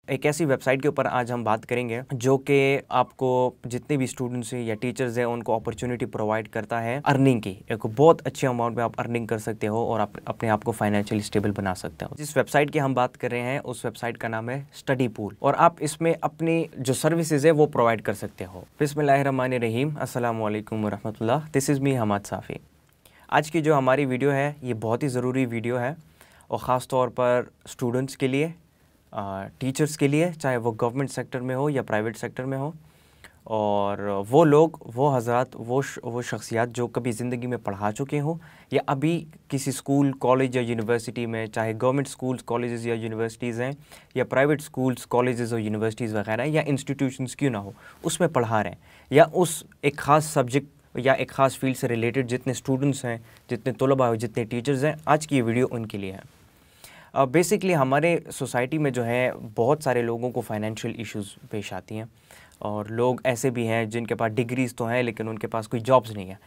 एक ऐसी वेबसाइट के ऊपर आज हम बात करेंगे जो कि आपको जितने भी स्टूडेंट्स हैं या टीचर्स हैं उनको अपॉर्चुनिटी प्रोवाइड करता है अर्निंग की। एक बहुत अच्छे अमाउंट में आप अर्निंग कर सकते हो और आप अपने आप को फाइनेंशियली स्टेबल बना सकते हो। जिस वेबसाइट की हम बात कर रहे हैं उस वेबसाइट का नाम है स्टडी पूल और आप इसमें अपनी जो सर्विसेज है वो प्रोवाइड कर सकते हो। बिस्मिल्लाहिर्रहमानिर्रहीम, अस्सलाम वालेकुम वरहमतुल्लाह। This is me Hammad Safi. आज की जो हमारी वीडियो है ये बहुत ही ज़रूरी वीडियो है और ख़ास तौर पर स्टूडेंट्स के लिए, टीचर्स के लिए, चाहे वो गवर्नमेंट सेक्टर में हो या प्राइवेट सेक्टर में हो, और वो लोग, वो हज़रात, वो शख्सियात जो कभी ज़िंदगी में पढ़ा चुके हों या अभी किसी स्कूल, कॉलेज या यूनिवर्सिटी में, चाहे गवर्नमेंट स्कूल्स, कॉलेजेस या यूनिवर्सिटीज़ हैं या प्राइवेट स्कूल्स, कॉलेजेस और यूनिवर्सिटीज़ वगैरह या इंस्टीट्यूशंस क्यों ना हो, उसमें पढ़ा रहे हैं या उस एक ख़ास सब्जेक्ट या एक ख़ास फील्ड से रिलेटेड जितने स्टूडेंट्स हैं, जितने तलबा, जितने टीचर्स हैं, आज की ये वीडियो उनके लिए है। बेसिकली हमारे सोसाइटी में जो है बहुत सारे लोगों को फाइनेंशियल इश्यूज़ पेश आती हैं और लोग ऐसे भी हैं जिनके पास डिग्रीज़ तो हैं लेकिन उनके पास कोई जॉब्स नहीं है।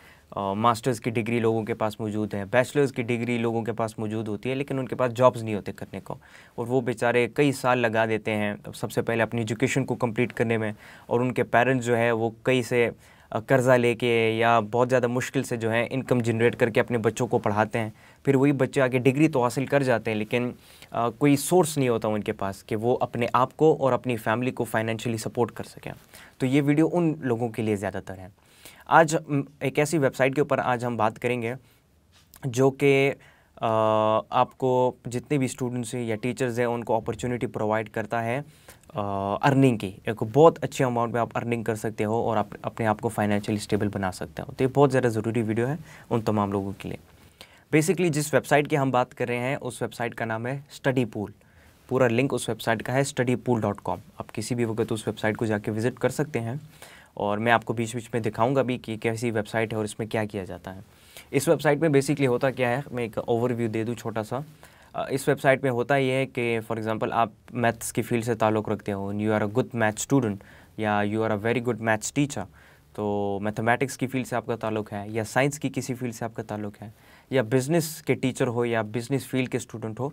मास्टर्स की डिग्री लोगों के पास मौजूद है, बैचलर्स की डिग्री लोगों के पास मौजूद होती है लेकिन उनके पास जॉब्स नहीं होते करने को, और वो बेचारे कई साल लगा देते हैं सबसे पहले अपनी एजुकेशन को कंप्लीट करने में, और उनके पेरेंट्स जो है वो कई से कर्ज़ा लेके या बहुत ज़्यादा मुश्किल से जो है इनकम जनरेट करके अपने बच्चों को पढ़ाते हैं। फिर वही बच्चे आगे डिग्री तो हासिल कर जाते हैं लेकिन कोई सोर्स नहीं होता उनके पास कि वो अपने आप को और अपनी फैमिली को फाइनेंशियली सपोर्ट कर सकें। तो ये वीडियो उन लोगों के लिए ज़्यादातर है। आज एक ऐसी वेबसाइट के ऊपर आज हम बात करेंगे जो कि आपको जितने भी स्टूडेंट्स हैं या टीचर्स हैं उनको अपॉर्चुनिटी प्रोवाइड करता है अर्निंग की। एक बहुत अच्छे अमाउंट में आप अर्निंग कर सकते हो और आप अपने आप को फाइनेंशियली स्टेबल बना सकते हो। तो ये बहुत ज़्यादा ज़रूरी वीडियो है उन तमाम लोगों के लिए। बेसिकली जिस वेबसाइट की हम बात कर रहे हैं उस वेबसाइट का नाम है स्टडी पूल। पूरा लिंक उस वेबसाइट का है studypool.com। आप किसी भी वक्त उस वेबसाइट को जाके विज़िट कर सकते हैं और मैं आपको बीच बीच में दिखाऊंगा भी कि कैसी वेबसाइट है और इसमें क्या किया जाता है। इस वेबसाइट में बेसिकली होता क्या है, मैं एक ओवरव्यू दे दूं छोटा सा। इस वेबसाइट में होता ये है कि फॉर एग्जांपल आप मैथ्स की फील्ड से ताल्लुक़ रखते हो, you are a good math student या you are a very good maths teacher, तो मैथमेटिक्स की फील्ड से आपका ताल्लुक़ है, या साइंस की किसी फील्ड से आपका ताल्लुक़ है, या बिज़नेस के टीचर हो या बिज़नेस फील्ड के स्टूडेंट हो,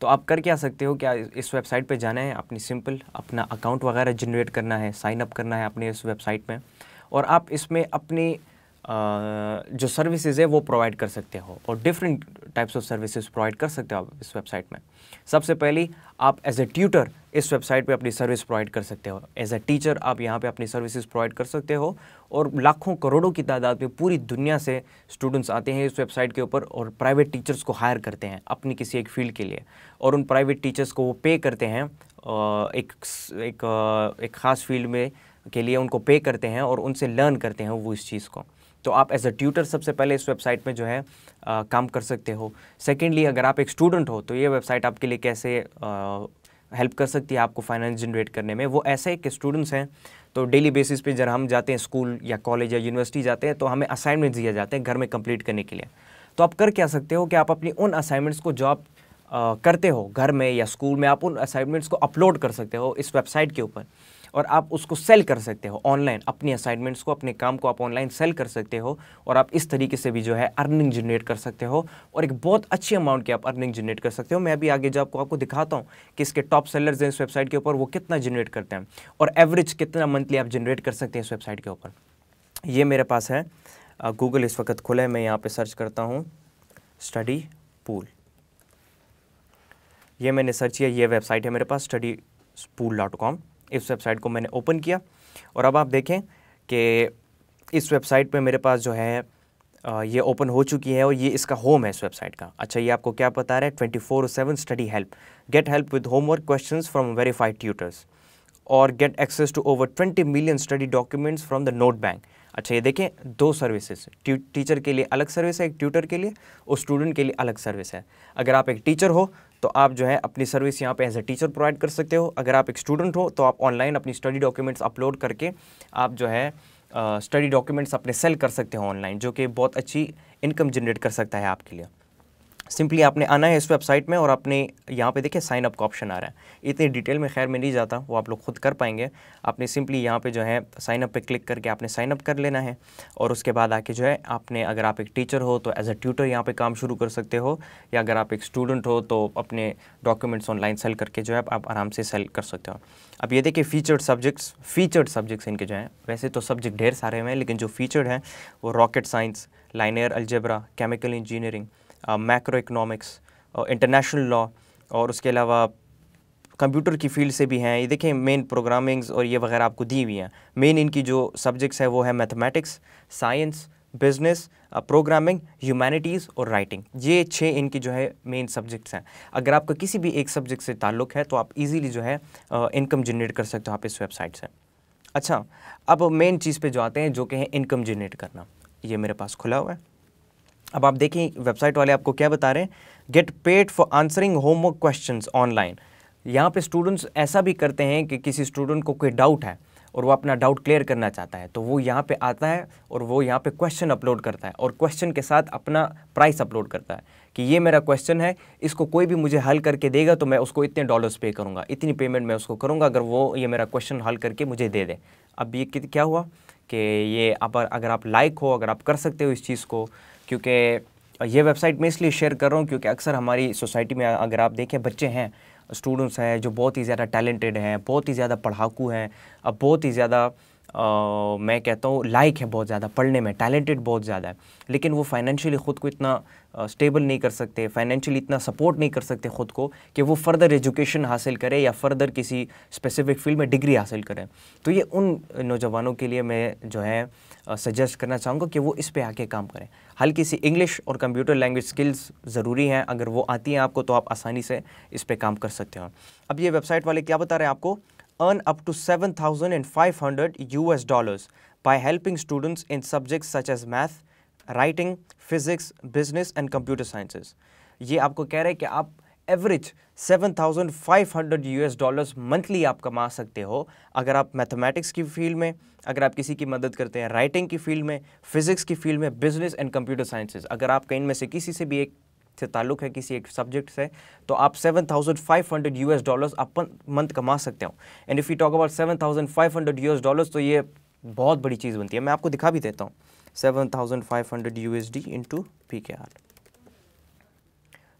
तो आप कर क्या सकते हो, क्या इस वेबसाइट पे जाना है, अपनी सिंपल अपना अकाउंट वगैरह जनरेट करना है, साइन अप करना है अपने इस वेबसाइट में, और आप इसमें अपनी जो सर्विसेज है वो प्रोवाइड कर सकते हो और different types of services provide कर सकते हो आप इस वेबसाइट में। सबसे पहली, आप एज ए ट्यूटर इस वेबसाइट पे अपनी सर्विस प्रोवाइड कर सकते हो। एज ए टीचर आप यहाँ पे अपनी सर्विसेज प्रोवाइड कर सकते हो और लाखों करोड़ों की तादाद में पूरी दुनिया से स्टूडेंट्स आते हैं इस वेबसाइट के ऊपर और प्राइवेट टीचर्स को हायर करते हैं अपनी किसी एक फील्ड के लिए, और उन प्राइवेट टीचर्स को वो पे करते हैं एक ख़ास फील्ड में के लिए उनको पे करते हैं और उनसे लर्न करते हैं वो इस चीज़ को। तो आप एज अ ट्यूटर सबसे पहले इस वेबसाइट में जो है काम कर सकते हो। सेकेंडली, अगर आप एक स्टूडेंट हो तो ये वेबसाइट आपके लिए कैसे हेल्प कर सकती है आपको फाइनेंस जनरेट करने में। वो ऐसे है कि स्टूडेंट्स हैं तो डेली बेसिस पे जब हम जाते हैं स्कूल या कॉलेज या यूनिवर्सिटी जाते हैं तो हमें असाइनमेंट्स दिए जाते हैं घर में कंप्लीट करने के लिए। तो आप कर क्या सकते हो कि आप अपनी उन असाइनमेंट्स को जो आप करते हो घर में या स्कूल में, आप उन असाइनमेंट्स को अपलोड कर सकते हो इस वेबसाइट के ऊपर और आप उसको सेल कर सकते हो ऑनलाइन। अपनी असाइनमेंट्स को, अपने काम को आप ऑनलाइन सेल कर सकते हो और आप इस तरीके से भी जो है अर्निंग जनरेट कर सकते हो और एक बहुत अच्छी अमाउंट की आप अर्निंग जनरेट कर सकते हो। मैं अभी आगे जो आपको दिखाता हूँ कि इसके टॉप सेलर्स हैं इस वेबसाइट के ऊपर वो कितना जनरेट करते हैं और एवरेज कितना मंथली आप जनरेट कर सकते हैं इस वेबसाइट के ऊपर। ये मेरे पास है, गूगल इस वक्त खुला है, मैं यहाँ पर सर्च करता हूँ स्टडी पूल। ये मैंने सर्च किया, ये वेबसाइट है मेरे पास studypool.com। इस वेबसाइट को मैंने ओपन किया और अब आप देखें कि इस वेबसाइट पे मेरे पास जो है ये ओपन हो चुकी है और ये इसका होम है इस वेबसाइट का। अच्छा, ये आपको क्या बता रहा है, 24/7 study help, get help with homework questions from verified tutors और get access to over 20 million study documents from the note bank. अच्छा, ये देखें, दो सर्विसेज, टीचर के लिए अलग सर्विस है एक ट्यूटर के लिए, और स्टूडेंट के लिए अलग सर्विस है। अगर आप एक टीचर हो तो आप जो है अपनी सर्विस यहाँ पे एज ए टीचर प्रोवाइड कर सकते हो। अगर आप एक स्टूडेंट हो तो आप ऑनलाइन अपनी स्टडी डॉक्यूमेंट्स अपलोड करके आप जो है स्टडी डॉक्यूमेंट्स अपने सेल कर सकते हो ऑनलाइन, जो कि बहुत अच्छी इनकम जनरेट कर सकता है आपके लिए। सिंपली आपने आना है इस वेबसाइट में और आपने यहाँ पे देखिए साइन अप का ऑप्शन आ रहा है। इतनी डिटेल में खैर मैं नहीं जाता, वो आप लोग खुद कर पाएंगे। आपने सिंपली यहाँ पे जो है साइन अप पे क्लिक करके आपने साइन अप कर लेना है और उसके बाद आके जो है आपने, अगर आप एक टीचर हो तो एज अ ट्यूटर यहाँ पे काम शुरू कर सकते हो, या अगर आप एक स्टूडेंट हो तो अपने डॉक्यूमेंट्स ऑनलाइन सेल करके जो है आप आराम से सेल कर सकते हो। अब ये देखिए फीचर्ड सब्जेक्ट्स इनके जो हैं, वैसे तो सब्जेक्ट ढेर सारे हैं लेकिन जो फीचर्ड हैं वो rocket science, linear algebra, chemical engineering, macro economics, international law, और उसके अलावा कंप्यूटर की फील्ड से भी हैं। ये देखें मेन प्रोग्रामिंग्स और ये वगैरह आपको दी हुई हैं। मेन इनकी जो सब्जेक्ट्स है वो है mathematics, science, business, programming, humanities और राइटिंग। ये 6 इनकी जो है मेन सब्जेक्ट्स हैं। अगर आपका किसी भी एक सब्जेक्ट से ताल्लुक़ है तो आप इजीली जो है इनकम जनरेट कर सकते हो आप इस वेबसाइट से। अच्छा, अब मेन चीज़ पे जो आते हैं जो कि है इनकम जनरेट करना। ये मेरे पास खुला हुआ है। अब आप देखें वेबसाइट वाले आपको क्या बता रहे हैं, get paid for answering homework questions online. यहाँ पे स्टूडेंट्स ऐसा भी करते हैं कि किसी स्टूडेंट को कोई डाउट है और वो अपना डाउट क्लियर करना चाहता है तो वो यहाँ पे आता है और वो यहाँ पे क्वेश्चन अपलोड करता है और क्वेश्चन के साथ अपना प्राइस अपलोड करता है कि ये मेरा क्वेश्चन है, इसको कोई भी मुझे हल करके देगा तो मैं उसको इतने डॉलर्स पे करूँगा, इतनी पेमेंट मैं उसको करूँगा अगर वो ये मेरा क्वेश्चन हल करके मुझे दे दे। अब ये क्या हुआ कि ये अगर आप लाइक हो, अगर आप कर सकते हो इस चीज़ को, क्योंकि ये वेबसाइट मैं इसलिए शेयर कर रहा हूँ क्योंकि अक्सर हमारी सोसाइटी में अगर आप देखें बच्चे हैं, स्टूडेंट्स हैं जो बहुत ही ज़्यादा टैलेंटेड हैं, बहुत ही ज़्यादा पढ़ाकू हैं, अब बहुत ही ज़्यादा मैं कहता हूँ लाइक है, बहुत ज़्यादा पढ़ने में टैलेंटेड बहुत ज़्यादा है, लेकिन वो फाइनेंशियली ख़ुद को इतना स्टेबल नहीं कर सकते, फाइनेंशियली इतना सपोर्ट नहीं कर सकते ख़ुद को कि वो फर्दर एजुकेशन हासिल करें या फर्दर किसी स्पेसिफिक फील्ड में डिग्री हासिल करें। तो ये उन नौजवानों के लिए मैं जो है सजेस्ट करना चाहूँगा कि वो इस पे आके काम करें। हल्की सी इंग्लिश और कंप्यूटर लैंग्वेज स्किल्स ज़रूरी हैं, अगर वो आती हैं आपको तो आप आसानी से इस पे काम कर सकते हो। अब ये वेबसाइट वाले क्या बता रहे हैं आपको, earn up to $7,500 by helping students in subjects such as math, writing, physics, business and computer sciences। ये आपको कह रहे हैं कि आप एवरेज $7,500 मंथली आप कमा सकते हो अगर आप मैथमेटिक्स की फील्ड में, अगर आप किसी की मदद करते हैं राइटिंग की फील्ड में, फिजिक्स की फील्ड में, बिजनेस एंड कंप्यूटर साइंसेज, अगर आपका इनमें से किसी से भी एक से ताल्लुक़ है किसी एक सब्जेक्ट से, तो आप $7,500 आप मंथ कमा सकते हो। And if you talk about $7,500 तो ये बहुत बड़ी चीज़ बनती है। मैं आपको दिखा भी देता हूँ, 7,500 USD इंटू PKR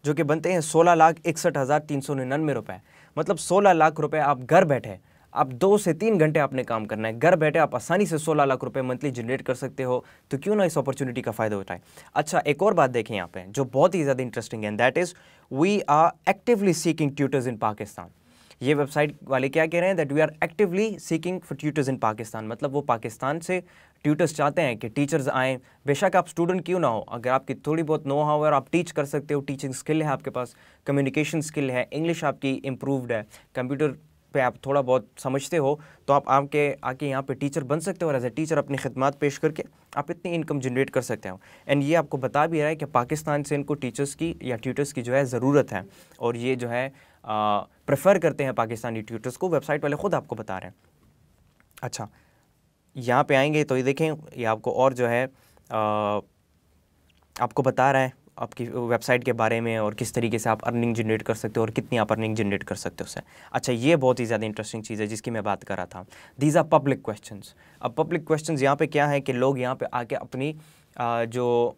जो कि बनते हैं 16,61,399 रुपये। मतलब 16 लाख रुपए आप घर बैठे, आप 2 से 3 घंटे आपने काम करना है, घर बैठे आप आसानी से 16 लाख रुपए मंथली जनरेट कर सकते हो। तो क्यों ना इस अपॉर्चुनिटी का फ़ायदा उठाएं। अच्छा, एक और बात देखें यहाँ पे जो बहुत ही ज़्यादा इंटरेस्टिंग है, that is we are actively seeking tutors in Pakistan. ये वेबसाइट वाले क्या कह रहे हैं, that we are actively seeking for tutors in Pakistan. मतलब वो पाकिस्तान से ट्यूटर्स चाहते हैं कि टीचर्स आएँ, बेशक आप स्टूडेंट क्यों ना हो, अगर आपकी थोड़ी बहुत नो हाउ है और आप टीच कर सकते हो, टीचिंग स्किल है आपके पास, कम्युनिकेशन स्किल है, इंग्लिश आपकी इम्प्रूव्ड है, कंप्यूटर पे आप थोड़ा बहुत समझते हो, तो आप आके यहाँ पे टीचर बन सकते हो और एज ए टीचर अपनी खिदमत पेश करके आप इतनी इनकम जनरेट कर सकते हो। एंड ये आपको बता भी रहा है कि पाकिस्तान से इनको टीचर्स की या ट्यूटर्स की जो है ज़रूरत है और ये जो है प्रेफर करते हैं पाकिस्तानी ट्यूटर्स को। वेबसाइट वाले ख़ुद आपको बता रहे हैं। अच्छा, यहाँ पे आएंगे तो ये देखें, ये आपको और जो है आपको बता रहा है आपकी वेबसाइट के बारे में और किस तरीके से आप अर्निंग जनरेट कर सकते हो और कितनी आप अर्निंग जनरेट कर सकते हो उससे। अच्छा, ये बहुत ही ज़्यादा इंटरेस्टिंग चीज़ है जिसकी मैं बात कर रहा था। These are public questions. अब पब्लिक क्वेश्चंस यहाँ पे क्या है कि लोग यहाँ पे आके अपनी जो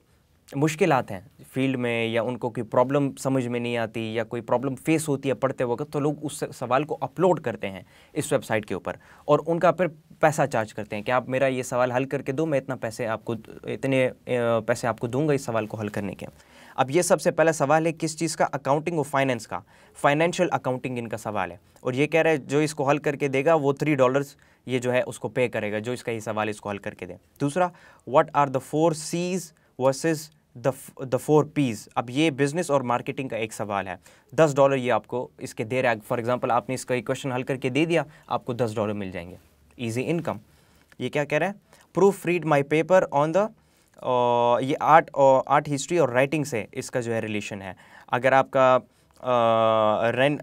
मुश्किलात हैं फील्ड में या उनको कोई प्रॉब्लम समझ में नहीं आती या कोई प्रॉब्लम फेस होती है पढ़ते वक्त, तो लोग उस सवाल को अपलोड करते हैं इस वेबसाइट के ऊपर और उनका फिर पैसा चार्ज करते हैं कि आप मेरा ये सवाल हल करके दो, मैं इतने पैसे आपको दूंगा इस सवाल को हल करने के। अब ये सबसे पहला सवाल है किस चीज़ का, अकाउंटिंग और फाइनेंस का, फाइनेंशियल अकाउंटिंग इनका सवाल है और ये कह रहा है जो इसको हल करके देगा वो $3 ये जो है उसको पे करेगा जो इसका ये सवाल इसको हल करके दे। दूसरा, what are the 4 C's versus the 4 P's। अब ये बिजनेस और मार्केटिंग का एक सवाल है, $10 ये आपको इसके दे रहा है। फॉर एग्जांपल आपने इसका एक क्वेश्चन हल करके दे दिया, आपको $10 मिल जाएंगे, इजी इनकम। ये क्या कह रहा है, proof read my paper on the, ये आर्ट हिस्ट्री और राइटिंग से इसका जो है रिलेशन है। अगर आपका रेन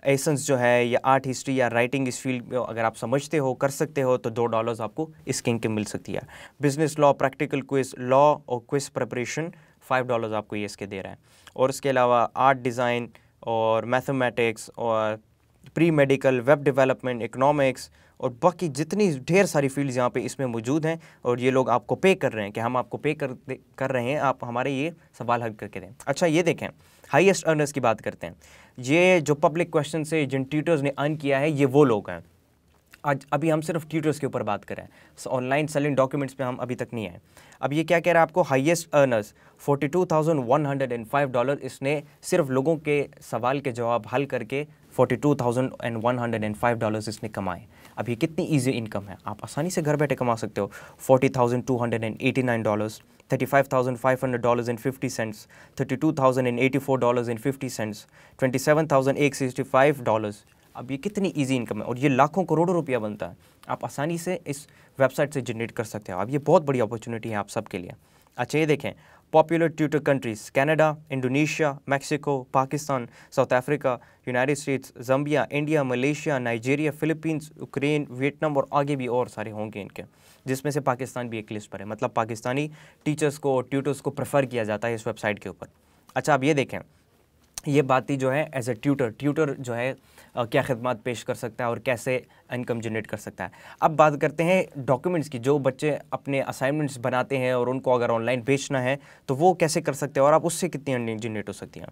एसेंस जो है या आर्ट हिस्ट्री या राइटिंग इस फील्ड में अगर आप समझते हो कर सकते हो तो $2 आपको इसकी इनकम मिल सकती है। Business law, practical quiz, law और क्विज प्रिपरेशन $5 आपको ये इसके दे रहा है। और उसके अलावा आर्ट डिज़ाइन और मैथमेटिक्स और pre medical, web development, economics और बाकी जितनी ढेर सारी फील्ड्स यहाँ पे इसमें मौजूद हैं। और ये लोग आपको पे कर रहे हैं कि हम आपको पे कर रहे हैं, आप हमारे ये सवाल हल करके दें। अच्छा ये देखें, हाईएस्ट अर्नर्स की बात करते हैं। ये जो पब्लिक क्वेश्चन से जिन ट्यूटर्स ने अर्न किया है, ये वो लोग हैं। आज अभी हम सिर्फ ट्यूटर्स के ऊपर बात करें, ऑनलाइन सेलिंग डॉक्यूमेंट्स पे हम अभी तक नहीं आए। अब ये क्या कह रहा है आपको, हाईएस्ट अर्नर्स $42,105 इसने सिर्फ लोगों के सवाल के जवाब हल करके $42,105 इसने कमाए। अब ये कितनी ईजी इनकम है, आप आसानी से घर बैठे कमा सकते हो। $40,289, $35,500.50, $32,084.50, $27,865। अब ये कितनी इजी इनकम है और ये लाखों करोड़ों रुपया बनता है। आप आसानी से इस वेबसाइट से जनरेट कर सकते हो। अब ये बहुत बड़ी अपॉर्चुनिटी है आप सबके लिए। अच्छा ये देखें, popular tutor countries Canada, Indonesia, Mexico, Pakistan, south Africa, United states, Zambia, India, Malaysia, Nigeria, Philippines, Ukraine, Vietnam और आगे भी और सारे होंगे इनके, जिसमें से पाकिस्तान भी एक लिस्ट पर है। मतलब पाकिस्तानी टीचर्स को और ट्यूटर्स को प्रेफर किया जाता है इस वेबसाइट के ऊपर। अच्छा अब ये देखें, ये बात ही जो है एज ए ट्यूटर जो है क्या खिदमत पेश कर सकता है और कैसे इनकम जनरेट कर सकता है। अब बात करते हैं डॉक्यूमेंट्स की। जो बच्चे अपने असाइनमेंट्स बनाते हैं और उनको अगर ऑनलाइन बेचना है तो वो कैसे कर सकते हैं और आप उससे कितनी अर्निंग जनरेट हो सकती है।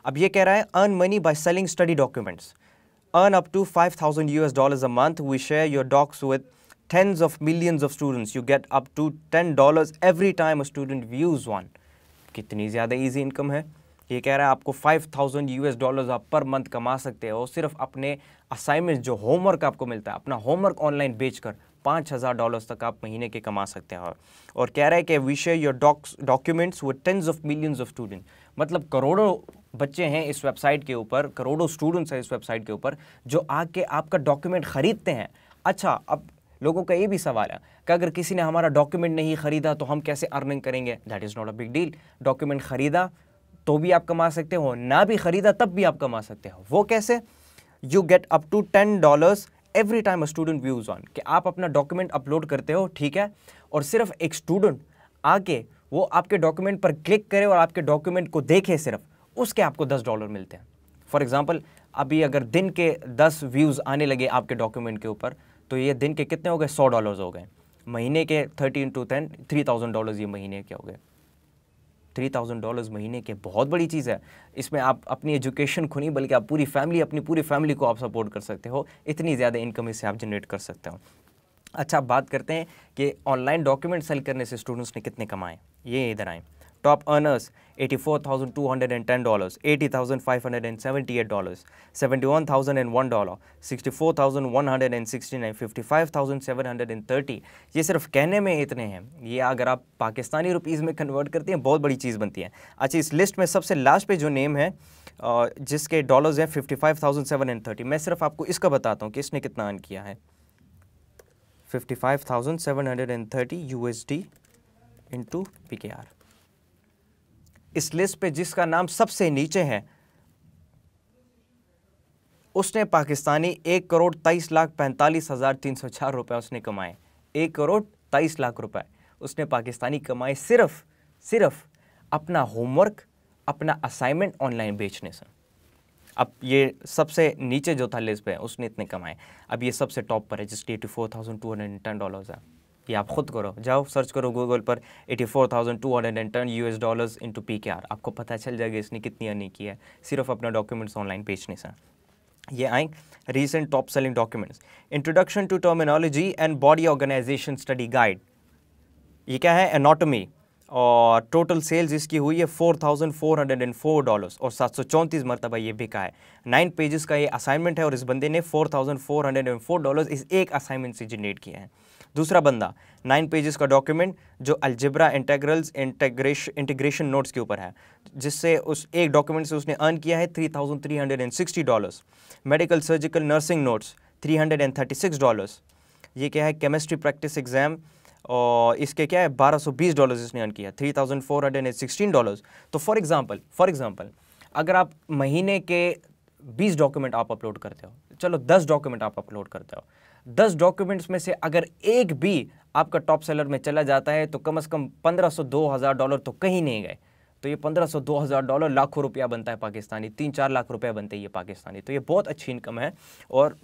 अब ये कह रहा है, earn money by selling study documents, earn up to $5,000 a month, we share your docs with tens of millions of students, you get up to $10 every time a student views one। कितनी ज़्यादा easy income है। ये कह रहा है आपको $5,000 आप per month कमा सकते हो सिर्फ अपने असाइनमेंट, जो होमवर्क आपको मिलता है, अपना होमवर्क ऑनलाइन बेचकर $5,000 तक आप महीने के कमा सकते हो। और कह रहा है कि we share your documents with tens of millions of student, मतलब करोड़ों बच्चे हैं इस वेबसाइट के ऊपर, करोड़ों स्टूडेंट्स हैं इस वेबसाइट के ऊपर जो आके आपका डॉक्यूमेंट ख़रीदते हैं। अच्छा अब लोगों का ये भी सवाल है कि अगर किसी ने हमारा डॉक्यूमेंट नहीं ख़रीदा तो हम कैसे अर्निंग करेंगे। That is not a big deal. Document ख़रीदा तो भी आप कमा सकते हो, ना भी ख़रीदा तब भी आप कमा सकते हो। वो कैसे, you get up to $10 every time a student views on, कि आप अपना डॉक्यूमेंट अपलोड करते हो, ठीक है, और सिर्फ एक स्टूडेंट आके वो आपके डॉक्यूमेंट पर क्लिक करे और आपके डॉक्यूमेंट को देखे सिर्फ, उसके आपको $10 मिलते हैं। फॉर एग्जाम्पल अभी अगर दिन के 10 व्यूज़ आने लगे आपके डॉक्यूमेंट के ऊपर तो ये दिन के कितने हो गए, $100 हो गए। महीने के 30 × 10 $3,000 ये महीने के हो गए। $3,000 महीने के बहुत बड़ी चीज़ है। इसमें आप अपनी एजुकेशन को नहीं बल्कि आप पूरी फैमिली, अपनी पूरी फैमिली को आप सपोर्ट कर सकते हो। इतनी ज़्यादा इनकम इससे आप जनरेट कर सकते हो। अच्छा बात करते हैं कि ऑनलाइन डॉक्यूमेंट सेल करने से स्टूडेंट्स ने कितने कमाए। ये इधर आए, टॉप अर्नर्स $84,210, $80,578, $71,001, $64,169, $55,730। ये सिर्फ कहने में इतने हैं, ये अगर आप पाकिस्तानी रुपीज़ में कन्वर्ट करते हैं बहुत बड़ी चीज़ बनती है। अच्छा इस लिस्ट में सबसे लास्ट पे जो नेम है जिसके डॉलर्स हैं 55,730, मैं सिर्फ आपको इसका बताता हूँ कि इसने कितना अर्न किया है। 55,730 USD इंटू PKR। इस लिस्ट पे जिसका नाम सबसे नीचे है उसने पाकिस्तानी 1,23,45,304 रुपए उसने कमाए। 1,23,00,000 रुपए उसने पाकिस्तानी कमाए सिर्फ अपना होमवर्क, अपना असाइनमेंट ऑनलाइन बेचने से। अब ये सबसे नीचे जो था लिस्ट पे उसने इतने कमाए। अब ये सबसे टॉप पर है जिसके $84,210 है। ये आप खुद करो, जाओ सर्च करो गूगल पर $84,210 इंटू PKR, आपको पता चल जाएगा इसने कितनी अर्निंग की है सिर्फ अपना डॉक्यूमेंट्स ऑनलाइन बेचने से। ये आए recent top selling documents, introduction to terminology and body organisation study guide. ये क्या है, एनाटॉमी, और टोटल सेल्स इसकी हुई है $4,404 और 734 मरतबा ये बिका है। 9 पेजेस का ये असाइनमेंट है और इस बंदे ने $4,404 इस एक असाइनमेंट से जनरेट किया है। दूसरा बंदा 9 पेजेस का डॉक्यूमेंट जो अलजेब्रा इंटेग्रल्स इंटीग्रेशन नोट्स के ऊपर है, जिससे उस एक डॉक्यूमेंट से उसने अर्न किया है $3,360। Medical surgical nursing notes $336। ये क्या है, केमिस्ट्री प्रैक्टिस एग्जाम, और इसके क्या है $1,220 इसने अर्न किया, $3,416। तो फॉर एग्जांपल अगर आप महीने के 20 डॉक्यूमेंट आप अपलोड करते हो, चलो 10 डॉक्यूमेंट आप अपलोड करते हो, 10 डॉक्यूमेंट्स में से अगर एक भी आपका टॉप सेलर में चला जाता है तो कम से कम $1,500 2,000 तो कहीं नहीं गए। तो ये $1500-2000 लाखों रुपया बनता है पाकिस्तानी, 3-4 लाख रुपए बनते हैं ये पाकिस्तानी। तो ये बहुत अच्छी इनकम है और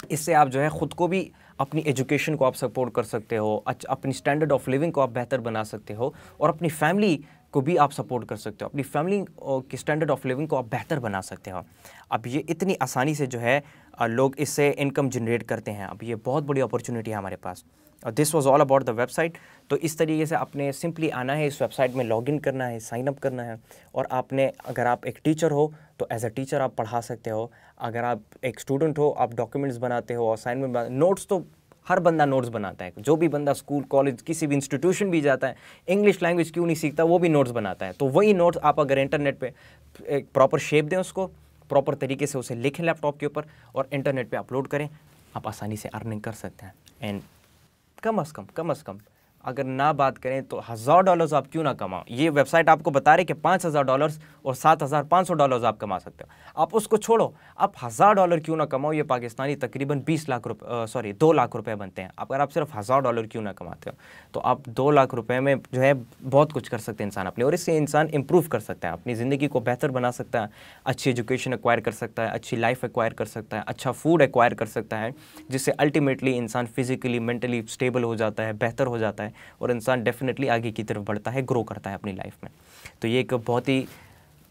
इससे आप जो है ख़ुद को भी, अपनी एजुकेशन को आप सपोर्ट कर सकते हो, अपनी स्टैंडर्ड ऑफ लिविंग को आप बेहतर बना सकते हो और अपनी फैमिली को भी आप सपोर्ट कर सकते हो, अपनी फैमिली की स्टैंडर्ड ऑफ लिविंग को आप बेहतर बना सकते हो। अब ये इतनी आसानी से जो है लोग इससे इनकम जनरेट करते हैं। अब ये बहुत बड़ी अपॉर्चुनिटी है हमारे पास। और this was all about the website. तो इस तरीके से आपने सिंपली आना है, इस वेबसाइट में लॉगिन करना है, साइन अप करना है और आपने, अगर आप एक टीचर हो तो एज अ टीचर आप पढ़ा सकते हो, अगर आप एक स्टूडेंट हो आप डॉक्यूमेंट्स बनाते हो, असाइनमेंट, नोट्स, तो हर बंदा नोट्स बनाता है। जो भी बंदा स्कूल कॉलेज किसी भी इंस्टीट्यूशन भी जाता है, इंग्लिश लैंग्वेज क्यों नहीं सीखता, वो भी नोट्स बनाता है। तो वही नोट्स आप अगर इंटरनेट पे एक प्रॉपर शेप दें, उसको प्रॉपर तरीके से उसे लिखें लैपटॉप के ऊपर और इंटरनेट पे अपलोड करें, आप आसानी से अर्निंग कर सकते हैं। एंड कम अज़ कम अगर ना बात करें तो $1000 आप क्यों ना कमाओ। ये वेबसाइट आपको बता रहे कि $5000 और $7500 आप कमा सकते हो। आप उसको छोड़ो, आप $1000 क्यों ना कमाओ। ये पाकिस्तानी तकरीबन 2 लाख रुपए बनते हैं। अगर आप सिर्फ $1000 क्यों ना कमाते हो तो आप 2 लाख रुपए में जो है बहुत कुछ कर सकते हैं इंसान अपने, और इससे इंसान इंप्रूव कर सकता है, अपनी ज़िंदगी को बेहतर बना सकता है, अच्छी एजुकेशन एक्वायर कर सकता है, अच्छी लाइफ एक्वायर कर सकता है, अच्छा फूड एक्वायर कर सकता है, जिससे अल्टीमेटली इंसान फिजिकली मेंटली स्टेबल हो जाता है, बेहतर हो जाता है और इंसान डेफिनेटली आगे की तरफ बढ़ता है, ग्रो करता है अपनी लाइफ में। तो ये एक बहुत ही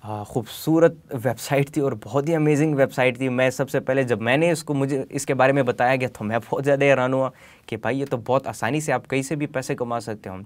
खूबसूरत वेबसाइट थी और बहुत ही अमेजिंग वेबसाइट थी। मैं सबसे पहले जब मैंने मुझे इसके बारे में बताया गया तो मैं बहुत ज़्यादा हैरान हुआ कि भाई ये तो बहुत आसानी से आप कहीं से भी पैसे कमा सकते हो।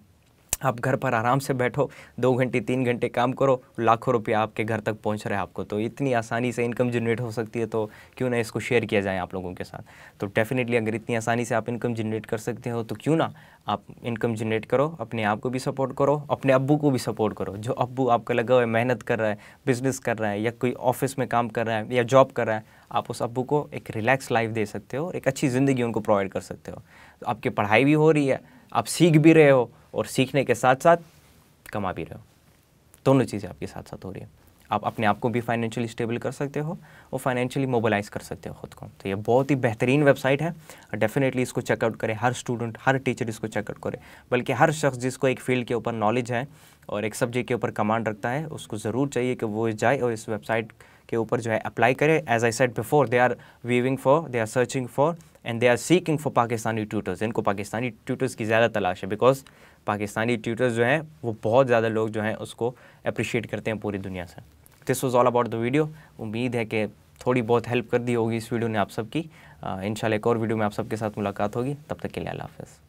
आप घर पर आराम से बैठो, 2 घंटे 3 घंटे काम करो, लाखों रुपया आपके घर तक पहुंच रहा है आपको। तो इतनी आसानी से इनकम जनरेट हो सकती है, तो क्यों ना इसको शेयर किया जाए आप लोगों के साथ। तो डेफिनेटली अगर इतनी आसानी से आप इनकम जनरेट कर सकते हो तो क्यों ना आप इनकम जनरेट करो, अपने आप को भी सपोर्ट करो, अपने अब्बू को भी सपोर्ट करो। जो अब्बू आपका लगा हुआ है, मेहनत कर रहा है, बिज़नेस कर रहा है या कोई ऑफिस में काम कर रहा है या जॉब कर रहा है, आप उस अब्बू को एक रिलैक्स लाइफ दे सकते हो, एक अच्छी ज़िंदगी उनको प्रोवाइड कर सकते हो। तो आपकी पढ़ाई भी हो रही है, आप सीख भी रहे हो और सीखने के साथ साथ कमा भी रहे हो। दोनों चीज़ें आपके साथ साथ हो रही है। आप अपने आप को भी फाइनेंशियली स्टेबल कर सकते हो और फाइनेंशियली मोबिलाइज कर सकते हो खुद को। तो ये बहुत ही बेहतरीन वेबसाइट है, डेफिनेटली इसको चेकआउट करें। हर स्टूडेंट, हर टीचर इसको चेकआउट करे, बल्कि हर शख्स जिसको एक फील्ड के ऊपर नॉलेज है और एक सब्जेक्ट के ऊपर कमांड रखता है, उसको ज़रूर चाहिए कि वो जाए और इस वेबसाइट के ऊपर जो है अप्लाई करे। As I said before, they are searching for and they are seeking for Pakistani tutors. इनको पाकिस्तानी ट्यूटर्स की ज़्यादा तलाश है, बिकॉज पाकिस्तानी ट्यूटर्स जो हैं वो बहुत ज़्यादा लोग जो हैं उसको अप्रिशिएट करते हैं पूरी दुनिया से। This was all about the video. उम्मीद है कि थोड़ी बहुत हेल्प कर दी होगी इस वीडियो ने आप सबकी। इंशाल्लाह एक और वीडियो में आप सबके साथ मुलाकात होगी। तब तक के लिए अल्लाह हाफ़िज़।